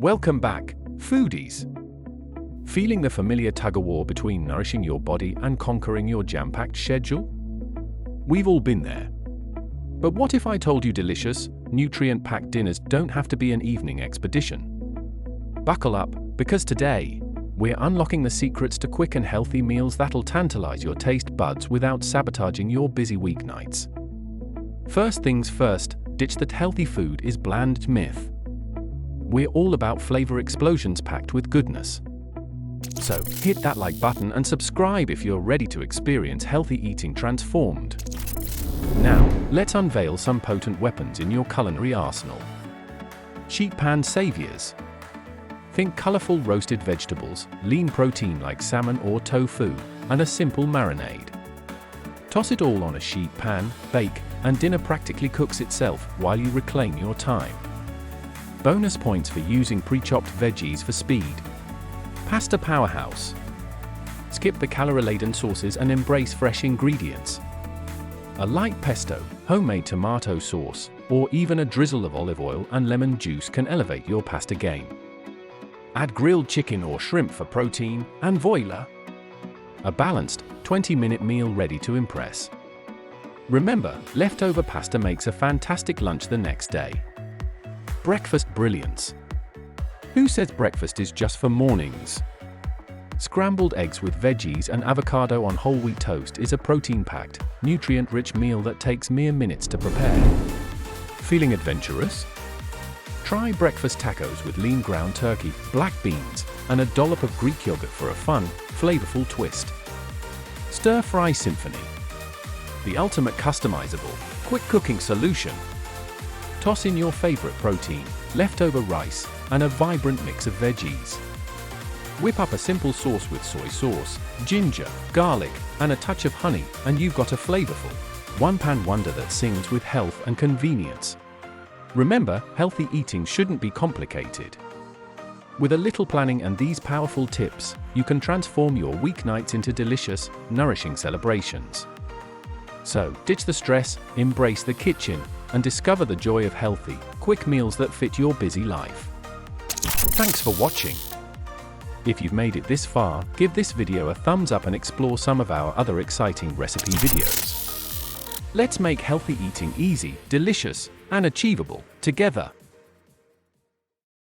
Welcome back, foodies! Feeling the familiar tug-of-war between nourishing your body and conquering your jam-packed schedule? We've all been there. But what if I told you delicious, nutrient-packed dinners don't have to be an evening expedition? Buckle up, because today, we're unlocking the secrets to quick and healthy meals that'll tantalize your taste buds without sabotaging your busy weeknights. First things first, ditch that healthy food is bland myth. We're all about flavor explosions packed with goodness. So, hit that like button and subscribe if you're ready to experience healthy eating transformed. Now, let's unveil some potent weapons in your culinary arsenal. Sheet pan saviors. Think colorful roasted vegetables, lean protein like salmon or tofu, and a simple marinade. Toss it all on a sheet pan, bake, and dinner practically cooks itself while you reclaim your time. Bonus points for using pre-chopped veggies for speed. Pasta powerhouse. Skip the calorie-laden sauces and embrace fresh ingredients. A light pesto, homemade tomato sauce, or even a drizzle of olive oil and lemon juice can elevate your pasta game. Add grilled chicken or shrimp for protein, and voila! A balanced, 20-minute meal ready to impress. Remember, leftover pasta makes a fantastic lunch the next day. Breakfast brilliance. Who says breakfast is just for mornings? Scrambled eggs with veggies and avocado on whole wheat toast is a protein-packed, nutrient-rich meal that takes mere minutes to prepare. Feeling adventurous? Try breakfast tacos with lean ground turkey, black beans, and a dollop of Greek yogurt for a fun, flavorful twist. Stir-fry symphony. The ultimate customizable, quick cooking solution. Toss in your favorite protein, leftover rice, and a vibrant mix of veggies. Whip up a simple sauce with soy sauce, ginger, garlic, and a touch of honey, and you've got a flavorful, one-pan wonder that sings with health and convenience. Remember, healthy eating shouldn't be complicated. With a little planning and these powerful tips, you can transform your weeknights into delicious, nourishing celebrations. So, ditch the stress, embrace the kitchen, and discover the joy of healthy, quick meals that fit your busy life. Thanks for watching. If you've made it this far, give this video a thumbs up and explore some of our other exciting recipe videos. Let's make healthy eating easy, delicious, and achievable together.